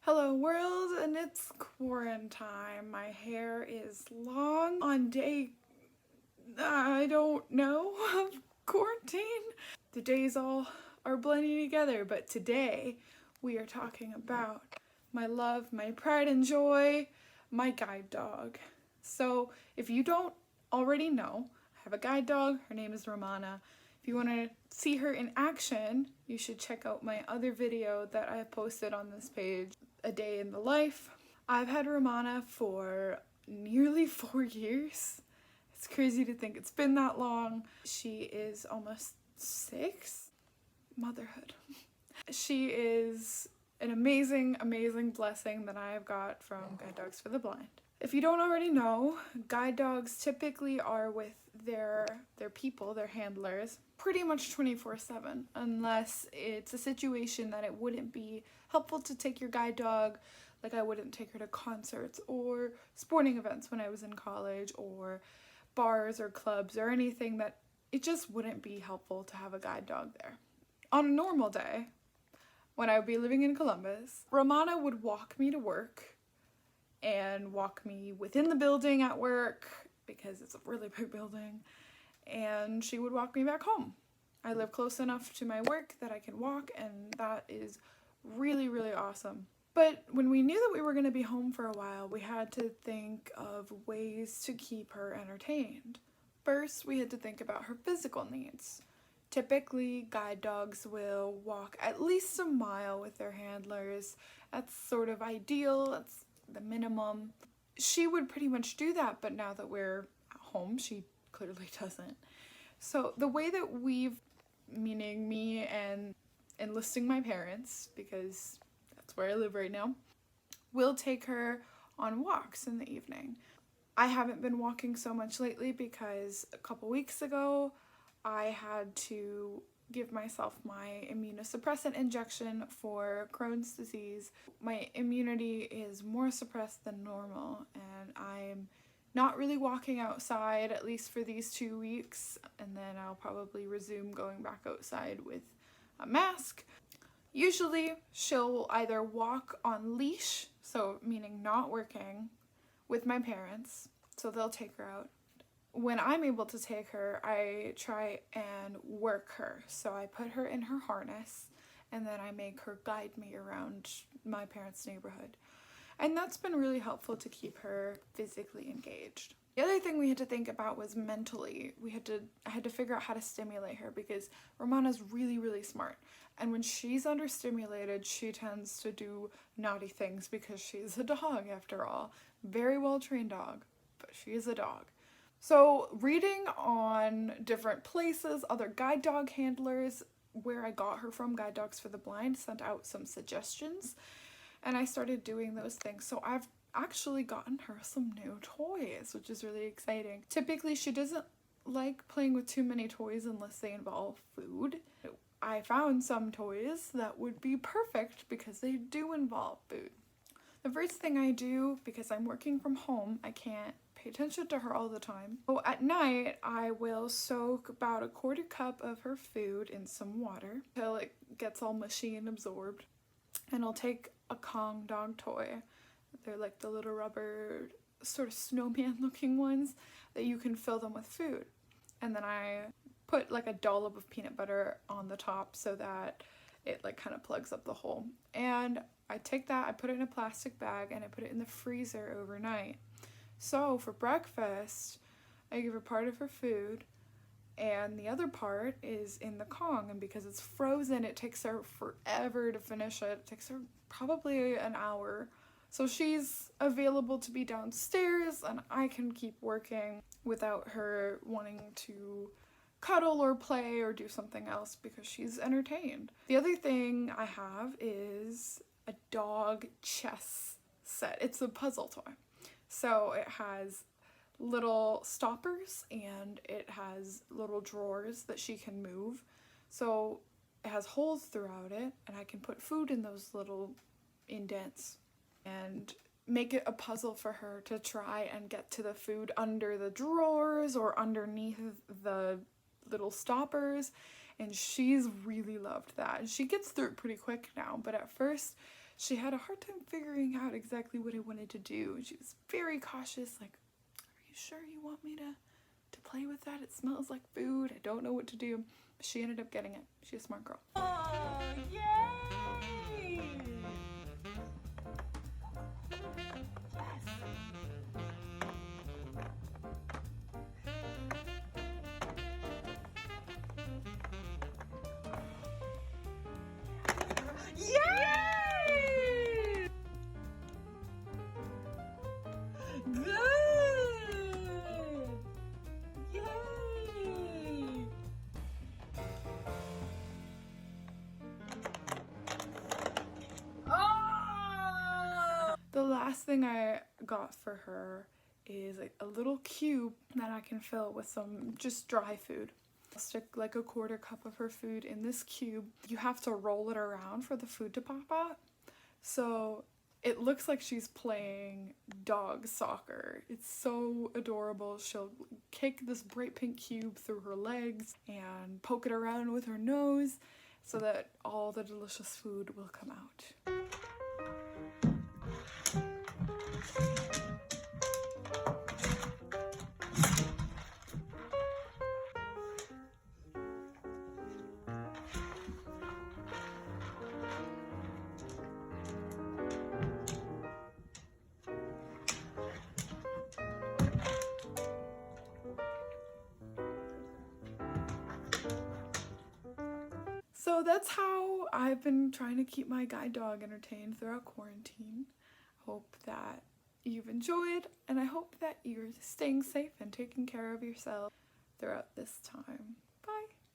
Hello world, and it's quaran-time. My hair is long on day, I don't know, of quarantine. The days all are blending together, but today we are talking about my love, my pride and joy, my guide dog. So if you don't already know, I have a guide dog. Her name is Romana. If you want to see her in action, you should check out my other video that I have posted on this page, A Day in the Life. I've had Romana for nearly 4 years. It's crazy to think it's been that long. She is almost 6. Motherhood. She is an amazing, amazing blessing that I have got from Guide Dogs for the Blind. If you don't already know, guide dogs typically are with their people, their handlers, pretty much 24/7, unless it's a situation that it wouldn't be helpful to take your guide dog, like I wouldn't take her to concerts or sporting events when I was in college, or bars or clubs or anything that it just wouldn't be helpful to have a guide dog there. On a normal day, when I would be living in Columbus, Romana would walk me to work and walk me within the building at work because it's a really big building, and she would walk me back home. I live close enough to my work that I can walk, and that is really, really awesome. But when we knew that we were going to be home for a while, we had to think of ways to keep her entertained. First, we had to think about her physical needs. Typically, guide dogs will walk at least a mile with their handlers. That's sort of ideal. That's the minimum. She would pretty much do that, but now that we're at home, she clearly doesn't. So the way that we've, meaning me and enlisting my parents, because that's where I live right now, we'll take her on walks in the evening. I haven't been walking so much lately because a couple weeks ago I had to give myself my immunosuppressant injection for Crohn's disease. My immunity is more suppressed than normal, and I'm not really walking outside, at least for these 2 weeks, and then I'll probably resume going back outside with a mask. Usually she'll either walk on leash, so meaning not working, with my parents, so they'll take her out. When I'm able to take her, I try and work her. So I put her in her harness, and then I make her guide me around my parents' neighborhood. And that's been really helpful to keep her physically engaged. The other thing we had to think about was mentally. I had to figure out how to stimulate her, because Romana's really, really smart. And when she's understimulated, she tends to do naughty things because she's a dog after all. Very well trained dog, but she is a dog. So reading on different places, other guide dog handlers, where I got her from, Guide Dogs for the Blind, sent out some suggestions, and I started doing those things. So I've actually gotten her some new toys, which is really exciting. Typically, she doesn't like playing with too many toys unless they involve food. I found some toys that would be perfect because they do involve food. The first thing I do, because I'm working from home, I can't pay attention to her all the time. So at night, I will soak about a 1/4 cup of her food in some water until it gets all mushy and absorbed. And I'll take a Kong dog toy. They're like the little rubber sort of snowman looking ones that you can fill them with food. And then I put like a dollop of peanut butter on the top so that it like kind of plugs up the hole. And I take that, I put it in a plastic bag, and I put it in the freezer overnight. So for breakfast, I give her part of her food, and the other part is in the Kong, and because it's frozen, it takes her forever to finish it. It takes her probably an hour. So she's available to be downstairs, and I can keep working without her wanting to cuddle or play or do something else because she's entertained. The other thing I have is a dog chess set. It's a puzzle toy. So it has little stoppers and it has little drawers that she can move. So it has holes throughout it, and I can put food in those little indents and make it a puzzle for her to try and get to the food under the drawers or underneath the little stoppers, and she's really loved that. She gets through it pretty quick now, but at first she had a hard time figuring out exactly what I wanted to do. She was very cautious, like, are you sure you want me to play with that? It smells like food. I don't know what to do. But she ended up getting it. She's a smart girl. Oh, yay! Yay! Good! Yay! Oh! The last thing I got for her is like a little cube that I can fill with some just dry food. I'll stick like a quarter cup of her food in this cube. You have to roll it around for the food to pop out. So it looks like she's playing dog soccer. It's so adorable. She'll kick this bright pink cube through her legs and poke it around with her nose so that all the delicious food will come out. So that's how I've been trying to keep my guide dog entertained throughout quarantine. Hope that you've enjoyed, and I hope that you're staying safe and taking care of yourself throughout this time.